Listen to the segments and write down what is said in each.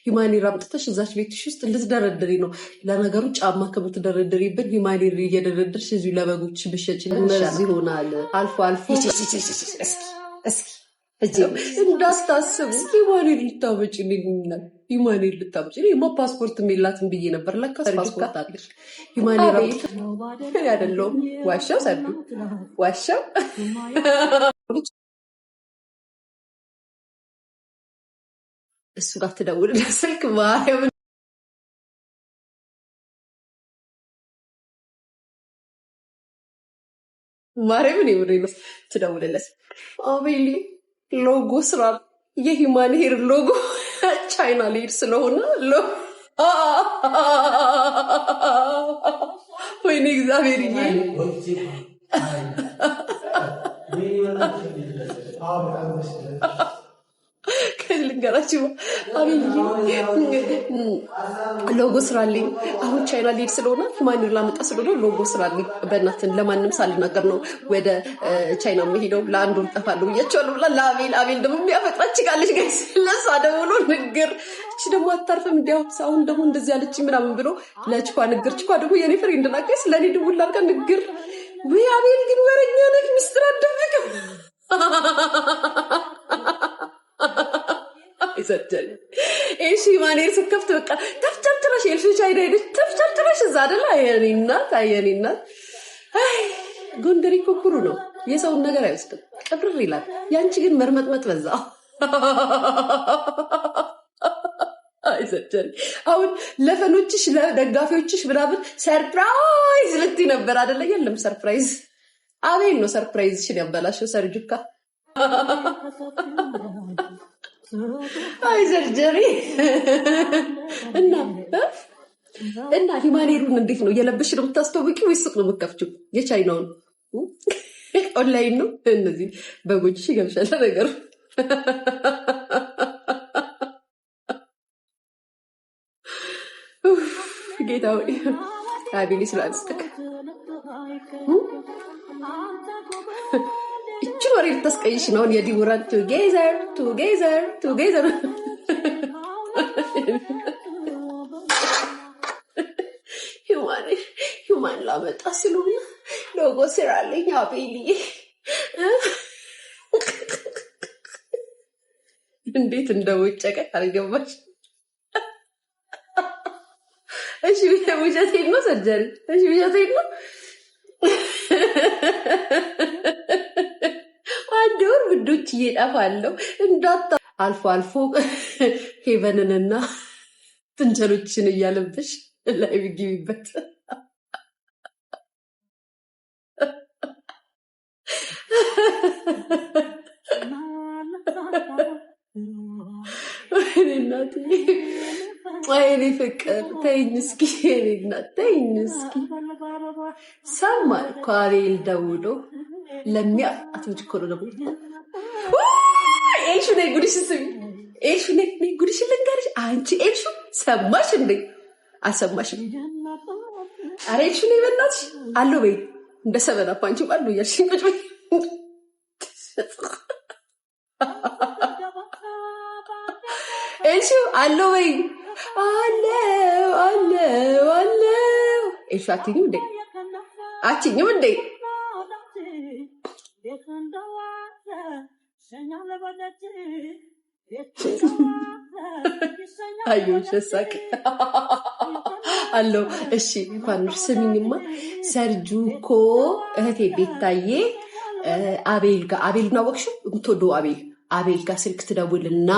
ሂማኒር አምጥተሽ እዛች ቤትሽ ውስጥ ልትደረድሪ ነው። ለነገሩ ጫማ ከምትደረድሪብን ሂማኒር እየደረድርሽ እዚሁ ለበጎች ብሸጭልን እነዚህ ይሆናል። አልፎ አልፎ እንዳስታስቡ ሂማኒር ልታመጪልኛል። ሂማኒር ልታመጪ ማ ፓስፖርት የላትም ብዬ ነበር። ለካ ፓስፖርት አለሽ። ሂማኒር አይደለሁም። ዋሻው ሰዱ ዋሻው እሱ ጋር ትደውልለት ስልክ ማርያምን የምሬ ነው። ትደውልለት አቤሊ ሎጎ ስራ የሂማን ሄር ሎጎ ቻይና ሊሄድ ስለሆነ ወይኔ እግዚአብሔር ልንገራችሁ ሎጎ ስራልኝ። አሁን ቻይና ሊሄድ ስለሆነ ሂማኒር ላመጣ ስለሆነ ሎጎ ስራልኝ። በእናትን ለማንም ሳልናገር ነው ወደ ቻይና የሚሄደው። ለአንድ ወር ጠፋለሁ ብያቸዋለሁ ብላ ለአቤል ደግሞ የሚያፈቅራች ካለች ጋይስ ለሳ ደውሎ ንግር እቺ ደግሞ አታርፍም እንዲያው አሁን ደግሞ እንደዚህ ያለች ምናምን ብሎ ለችኳ ንግር ችኳ ደግሞ የኔ ፍሬንድ ናቀስ ለኔ ደውል አልካ ንግር ወይ አቤል ግን ወረኛ ነህ ሚስጥር አደረገው ይሰጥል እሺ ማኔር ስከፍት በቃ ተፍተፍተሽ የልሽ ቻይና ሄደሽ ተፍተፍተሽ እዛ አይደል አየኔናት አይ ጎንደሪ ኩኩሩ ነው የሰውን ነገር አይወስድም ቅብር ይላል። ያንቺ ግን መርመጥመጥ በዛ አይሰጥል አሁን ለፈኖችሽ ለደጋፊዎችሽ ብራብን ሰርፕራይዝ ልትይ ነበር አይደል? የለም ሰርፕራይዝ አቤል ነው ሰርፕራይዝሽን ያበላሽው ሰርጁካ አይ ሰርጀሪ እና ሂማኒሩን እንዴት ነው የለብሽ ነው የምታስተዋውቂው ወይስ ሱቅ ነው የምትከፍቺው? የቻይናውን ኦንላይን ነው። እነዚህ በጎች ይገብሻል ነገሩ። ጌታው አቤል ስላልስተክ እቺ ወሬ ልታስቀይሽ ነው። የዲቡራን ቱጌዘር ሂማን ላመጣ ስለሆነ ሎጎ ስራልኝ አቤልዬ። እንዴት እንደወጨቀ አልገባሽ? እሺ ውሸቴን ነው ሰርጀሪ። እሺ ውሸቴን ነው። አንድ ወር ብዶች እየጠፋለሁ እንዳታ አልፎ አልፎ ሄቨንንና ትንቸሎችን እያለብሽ ላይ ብግቢበት ወይኔ ፍቅር ተይኝ እስኪ እናት ተይኝ እስኪ። ሰማ እኮ አቤል ደውሎ ለሚያውቃት ልጅ እኮ ነው ደግሞ ኤልሹ ነይ ጉድሽ ስሚ ኤልሹ ነይ ጉድሽ ልንገርሽ። አንቺ ኤልሹ ሰማሽ እንዴ? አልሰማሽም? ኧረ ኤልሹ ነይ በእናትሽ አለው በይ እንደ ሰበና ፓንቺ ባሉ እያልሽኝ ቁጭ በይ ኤልሹ አለው በይ አለው ኤልሹ አትይኝም እንዴ? አትይኝም እንዴ? አዩሽ ሳቅ አለው። እሺ እንኳን ስሚኝማ ሰርጁ እኮ እህቴ ቤታዬ አቤል ነው ወክሹ እንትወዶ አቤል ጋር ስልክ ትደውልና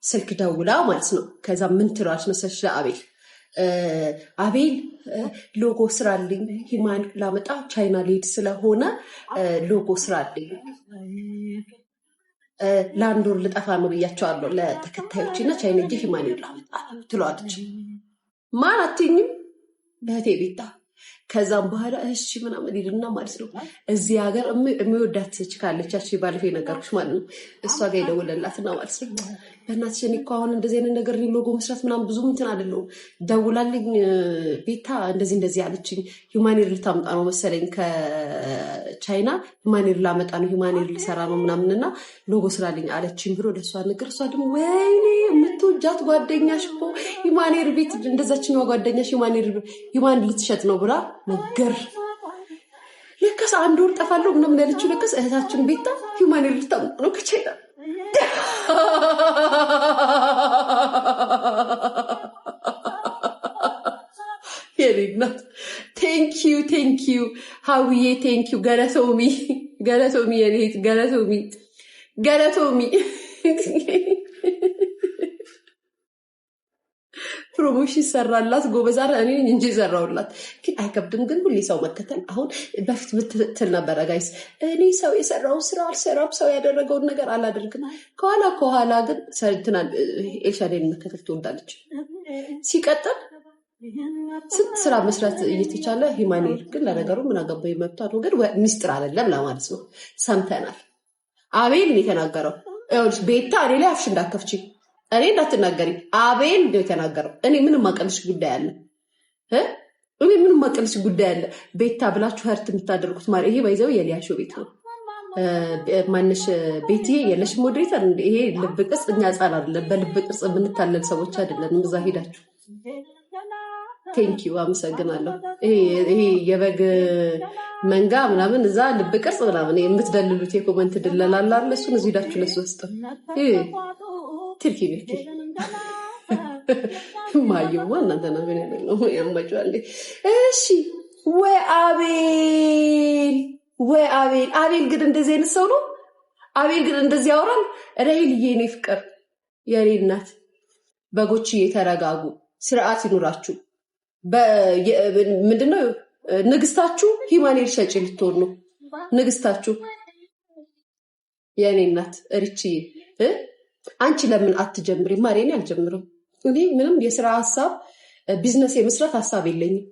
ስልክ ደውላ ማለት ነው። ከዛ ምን ትሏች መሰለሽ አቤል ሎጎ ስራልኝ ሂማን ላመጣ ቻይና ሊሄድ ስለሆነ ሎጎ ስራልኝ ለአንድ ወር ልጠፋ ነው ብያቸዋለሁ ለተከታዮች እና ቻይና ሂጅ ሂማን ላመጣ ትሏለች። ማን አትይኝም በህቴ ቤታ። ከዛም በኋላ እሺ ምናምን ሄድና ማለት ነው እዚህ ሀገር የሚወዳት ካለቻች ባለፈ ነገሮች ማለት ነው እሷ ጋር ይደውልላትና ማለት ነው በእናትሽ እኔ እኮ አሁን እንደዚህ አይነት ነገር ሎጎ መስራት ምናምን ብዙ እንትን አይደለሁም። ደውላልኝ ቤታ እንደዚህ አለችኝ። ሂውማኒር ልታምጣ ነው መሰለኝ ከቻይና ሂውማኒር ላመጣ ነው ሂውማኒር ልሰራ ነው ምናምንና ሎጎ ስራልኝ አለችኝ ብሎ ለእሷ ነገር እሷ ደግሞ ወይኔ የምትወጃት ጓደኛሽ እኮ ሂውማኒር ቤት እንደዛችኛዋ ጓደኛሽ ሂውማን ልትሸጥ ነው ብላ ነገር ለከስ 1 ወር ጠፋለሁ ምናምን ያለችው ለከስ እህታችን ቤታ ሂውማኒር ልታምጣ ነው ከቻይና የኔናት ቴንኪዩ ሀውዬ ቴንኪዩ ገለቶሚ የኔት ገለቶሚ ፕሮሞሽን ሰራላት ጎበዛር እኔ እንጂ ሰራውላት ግን አይከብድም። ግን ሁሌ ሰው መከተል አሁን በፊት ምትል ነበረ ጋይስ እኔ ሰው የሰራውን ስራ አልሰራም፣ ሰው ያደረገውን ነገር አላደርግም። ከኋላ ግን ሰርትናል ኤልሻዳይን መከተል ትወዳለች። ሲቀጥል ስንት ስራ መስራት እየተቻለ ሂውማኒር ግን ለነገሩ ምን አገባኝ መብቷ ነው። ግን ሚስጥር አይደለም ለማለት ነው። ሰምተናል። አቤል ነው የተናገረው። ቤታ እኔ ላይ አፍሽ እንዳከፍቺ እኔ እንዳትናገሪ አቤል ነው የተናገረው። እኔ ምንም አቀልሽ ጉዳይ አለ ቤታ ብላችሁ ህርት የምታደርጉት ማለት ይሄ ባይዘው የሊያሾ ቤት ነው። ማንሽ ቤትዬ የለሽ ሞዴሬተር ይሄ ልብ ቅርጽ እኛ ህጻን አይደለም በልብ ቅርጽ የምንታለል ሰዎች አይደለንም። እዛ ሄዳችሁ ቴንኪዩ አመሰግናለሁ። ይሄ የበግ መንጋ ምናምን እዛ ልብ ቅርጽ ምናምን የምትደልሉት የኮመንት ድለላላ እሱን እዚህ ሄዳችሁ ለሱ ወስጥ ትርኪ ቤት ማየው እናንተ ነው ነው ያማጫለ። እሺ ወይ አቤል ግን እንደዚህ አይነት ሰው ነው። አቤል ግን እንደዚህ ያወራል። ራይልዬ የኔ ፍቅር የኔ እናት በጎች እየተረጋጉ ስርዓት ይኑራችሁ። ምንድነው ንግስታችሁ ሂውማኒር ሸጪ ልትሆን ነው ንግስታችሁ የኔ እናት እርቺ አንቺ ለምን አትጀምሪ? ማሬኔ አልጀምርም። እኔ ምንም የስራ ሐሳብ ቢዝነስ የመስራት ሐሳብ የለኝም።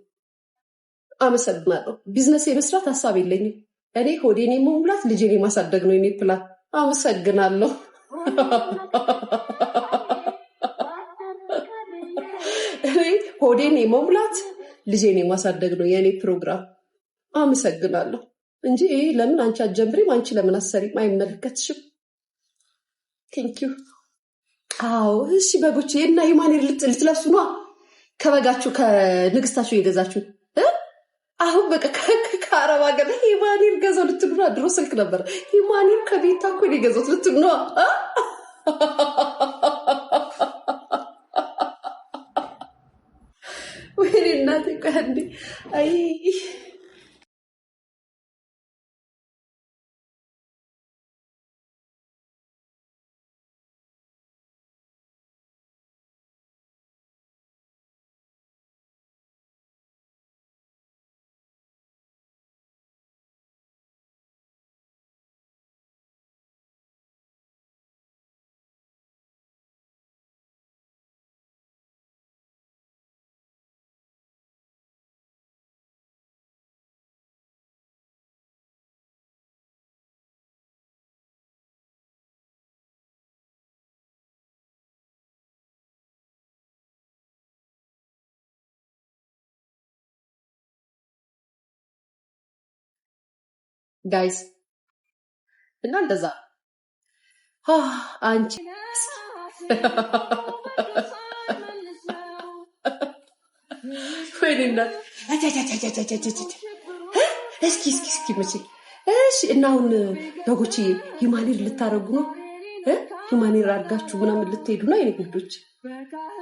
አመሰግናለሁ። ቢዝነስ የመስራት ሐሳብ የለኝም። እኔ ሆዴን የመሙላት ልጄን የማሳደግ ነው የኔ ፕላን። አመሰግናለሁ። እኔ ሆዴን የመሙላት ልጄን የማሳደግ ነው የኔ ፕሮግራም። አመሰግናለሁ እንጂ ይሄ ለምን አንቺ አትጀምሪም? አንቺ ለምን አትሰሪም? አይመለከትሽም። ቴንኪዩ። አዎ እሺ በጎቼ እና ሂውማኒር ልትለብሱ ነው ከበጋችሁ ከንግስታችሁ የገዛችሁ አሁን በቃ ከአረብ ሀገር ሂውማኒር ገዛው ልትሉ ነው። ድሮ ስልክ ነበር ሂውማኒር ከቤታ እኮ ነው የገዛሁት ልትሉ ነው። ወይኔ እናቴ ቀንዲ አይ ጋይስ እና እንደዛ አንቺ ወይኔና እስኪ መቼ እሺ። እና አሁን በጎቼ ሂውማኒር ልታረጉ ነው? ሂውማኒር አድርጋችሁ ምናምን ልትሄዱ ነው? የኔ ጉዶች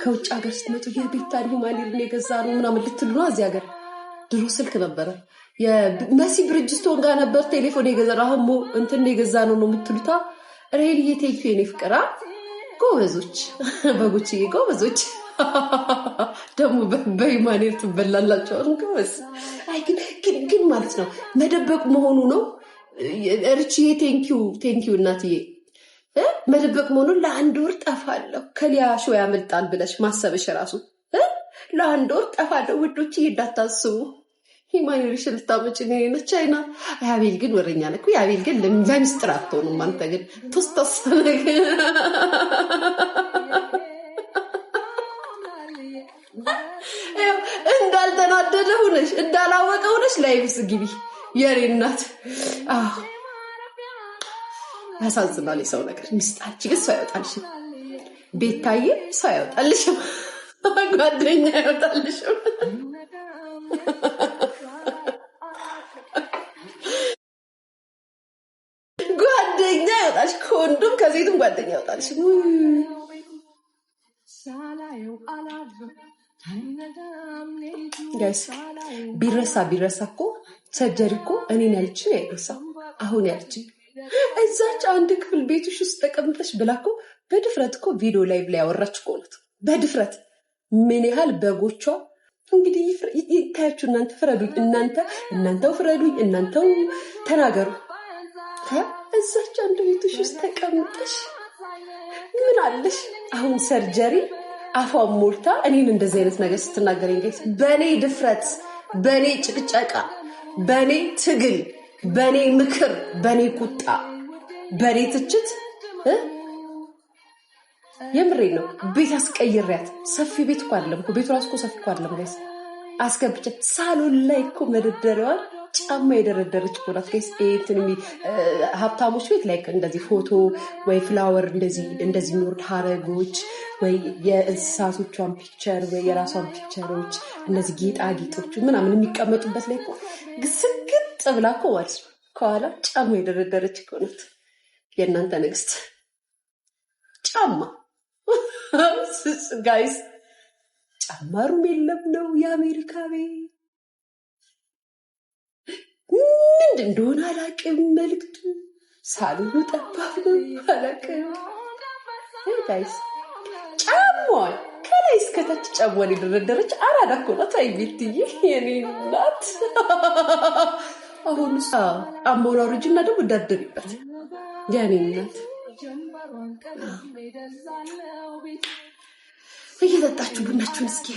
ከውጭ ሀገር ስትመጡ የቤታን ሂውማኒር የገዛ ነው ምናምን ልትሉ ነው? እዚህ ሀገር ድሮ ስልክ ነበረ የመሲ ብርጅስቶን ጋር ነበር ቴሌፎን የገዛ ነው። አሁን እንትን የገዛ ነው የምትሉታ። ሬልዬ ቴንኪው የኔ ፍቅራ ጎበዞች፣ በጎችዬ ጎበዞች። ደግሞ በሂውማኒር ትበላላቸው ጎበዝ። አይ ግን ማለት ነው መደበቅ መሆኑ ነው። ርችዬ ቴንኪው እናትዬ። መደበቅ መሆኑን ለአንድ ወር ጠፋለሁ ከሊያ ሾ ያመልጣል ብለሽ ማሰብሽ ራሱ ለአንድ ወር ጠፋለሁ ውዶችዬ እንዳታስቡ። ሂማኒሪሽን ልታመጭ ነው ቻይና። አቤል ግን ወረኛ ነህ እኮ። አቤል ግን ለሚስጥር አትሆኑም። አንተ ግን ቶስቶስ እንዳልተናደደ ሆነሽ እንዳላወቀ ሆነሽ ላይብስ ግቢ የኔ እናት። ያሳዝናል የሰው ነገር። ሚስጣች ግን ሰው ያወጣልሽም፣ ቤታዬ ሰው ያወጣልሽም፣ ጓደኛ ያወጣልሽም። ጓደኛ ያወጣልሽ፣ ከወንዱም ከሴቱም ጓደኛ ያወጣልሽ። ጋይስ ቢረሳ እኮ ሰርጀሪ እኮ እኔን ያልችን አይረሳም። አሁን ያልችን እዛች አንድ ክፍል ቤትሽ ውስጥ ተቀምጠሽ ብላ እኮ በድፍረት እኮ ቪዲዮ ላይ ብላ ያወራች እኮ ናት። በድፍረት ምን ያህል በጎቿ እንግዲህ ይታያችሁ። እናንተ ፍረዱኝ፣ እናንተው ፍረዱኝ፣ እናንተው ተናገሩ። እዛች አንድ ቤትሽ ውስጥ ተቀምጠሽ ምን አለሽ? አሁን ሰርጀሪ አፏን ሞልታ እኔን እንደዚህ አይነት ነገር ስትናገረኝ ጋይስ፣ በኔ ድፍረት፣ በኔ ጭቅጨቃ፣ በኔ ትግል፣ በኔ ምክር፣ በኔ ቁጣ፣ በኔ ትችት የምሬ ነው ቤት አስቀይሬያት። ሰፊ ቤት እኮ አይደለም እኮ ቤቱ ራሱ እኮ ሰፊ እኮ አይደለም ጋይስ። አስገብቼ ሳሎን ላይ እኮ መደርደሪያዋን ጫማ የደረደረች እኮ ናት ጋይስ። ሀብታሞች ቤት ላይ እንደዚህ ፎቶ ወይ ፍላወር እንደዚህ የሚወርድ ሀረጎች ወይ የእንስሳቶቿን ፒክቸር ወይ የራሷን ፒክቸሮች እነዚህ ጌጣጌጦቹ ምናምን የሚቀመጡበት ላይ እኮ ግስግጥ ብላ እኮ ማለት ነው ከኋላ ጫማ የደረደረች እኮ ናት የእናንተ ንግስት። ጫማ ጋይስ ጫማሩም የለም ነው የአሜሪካ ቤት። ምንድን እንደሆነ አላቅም። መልክቱ ሳሎኑ ጠባብ ነው አላቅም። ጋይስ ጫማዋን ከላይ እስከታች ጫማዋን የደረደረች አራዳ እኮ ናት። አይ ቤትዬ የኔ ናት። አሁን ጫማውን አውርጂና ደግሞ ዳደሪበት የኔ ናት። እየጠጣችሁ ቡናችሁን እስኪ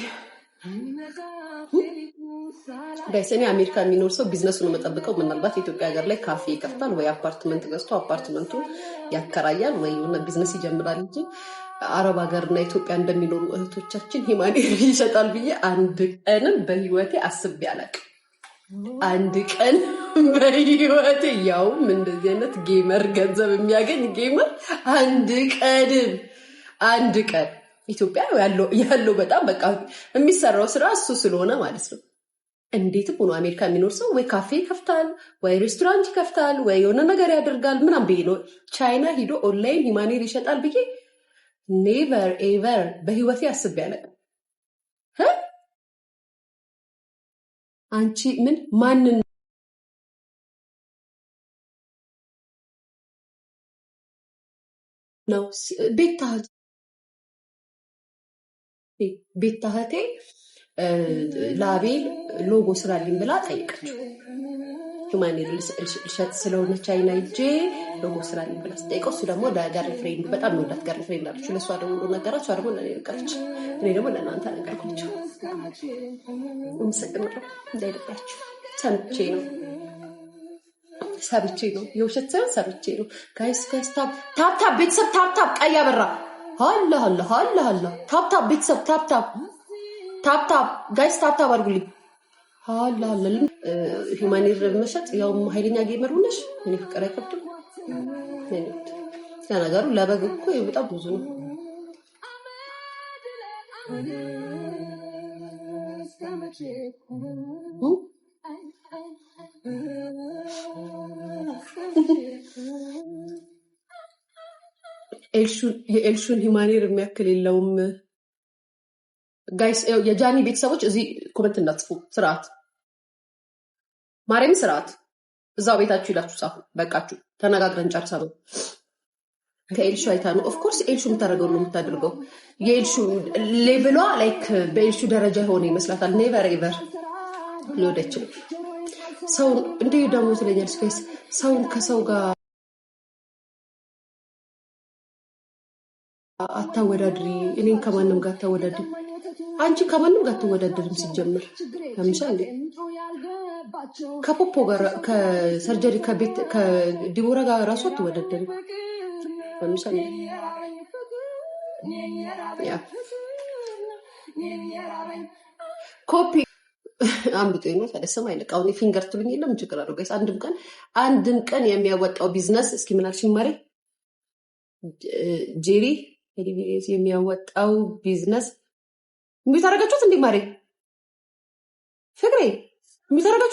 ጋይስ። እኔ አሜሪካ የሚኖር ሰው ቢዝነሱን ነው መጠብቀው። ምናልባት ኢትዮጵያ ሀገር ላይ ካፌ ይከፍታል ወይ አፓርትመንት ገዝቶ አፓርትመንቱ ያከራያል ወይ የሆነ ቢዝነስ ይጀምራል እንጂ አረብ ሀገርና ኢትዮጵያ እንደሚኖሩ እህቶቻችን ሂማኔር ይሸጣል ብዬ አንድ ቀንም በህይወቴ አስቤ አላውቅም። አንድ ቀን በህይወቴ ያውም እንደዚህ አይነት ጌመር ገንዘብ የሚያገኝ ጌመር አንድ ቀን ኢትዮጵያ ያለው በጣም በቃ የሚሰራው ስራ እሱ ስለሆነ ማለት ነው። እንዴትም ሆኖ አሜሪካ የሚኖር ሰው ወይ ካፌ ይከፍታል ወይ ሬስቶራንት ይከፍታል ወይ የሆነ ነገር ያደርጋል ምናምን ብዬ ነው። ቻይና ሂዶ ኦንላይን ሂማኔር ይሸጣል ብዬ ኔቨር ኤቨር በህይወቴ አስቤ አላውቅም። አንቺ ማንን ነው ቤታ እህቴ ለአቤል ሎጎ ስራልኝ ብላ ጠይቀችው። ሂማኔር ልሸጥ ስለሆነ ቻይና ሂጄ ሎጎ ስራልኝ ብላ ስጠይቀው እሱ ደግሞ ለገርል ፍሬንዱ በጣም የሚወዳት ገርል ፍሬንድ አለችው። ለእሷ ደውሎ ነገራት። እሷ ደግሞ ለእኔ ነገረች። እኔ ደግሞ ለእናንተ ነገርኳቸው። ምስቅን ነው እንዳይደባችሁ። ሰብቼ ነው የውሸት ሳይሆን ሰብቼ ነው። ጋይስ ታፕታፕ ቤተሰብ ታፕታፕ ቀይ አበራ ሀላ ታፕታፕ ቤተሰብ ታፕታፕ ጋይስ ታፕታፕ አድርጉልኝ። ሀላ ሂማኔር መሸጥ ያውም ኃይለኛ ጌመር ሆነሽ እኔ ፍቅር አይከብድም። ለነገሩ ለበግ እኮ በጣም ብዙ ነው። የኤልሹን ሂማኔር የሚያክል የለውም። ጋይስ የጃኒ ቤተሰቦች እዚህ ኮመንት እንዳትጽፉ። ስርዓት ማርያም ስርዓት እዛው ቤታችሁ ይላችሁ ጻፉ። በቃችሁ ተነጋግረን ጨርሳ ነው። ከኤልሹ አይታ ነው ኦፍኮርስ ኤልሹ የምታደርገው ነው የምታደርገው። የኤልሹ ሌቭሏ ላይክ በኤልሹ ደረጃ የሆነ ይመስላታል። ኔቨር ኤቨር ሊወደች ሰው እንዲህ ደግሞ ትለኛለች። ጋይስ ሰውን ከሰው ጋር አታወዳድሪ። እኔን ከማንም ጋር አታወዳድሪ። አንቺ ከማንም ጋር አትወዳድርም ሲጀምር። ለምሳሌ ከፖፖ ጋር ከሰርጀሪ ከዲቦራ ጋር ራሱ አትወዳደሪ ኮፒ አምብጦኝ ነው ታዲያ ስም አይለቅ። አሁን ፊንገር ትሉኝ የለም ችግር አለው ጋይስ። አንድም ቀን የሚያወጣው ቢዝነስ እስኪ ምን አልሽኝ ማሬ? ጄሪ የሚያወጣው ቢዝነስ የሚታረጋችሁት እንዴ ማሬ? ፍቅሬ የሚታረጋችሁት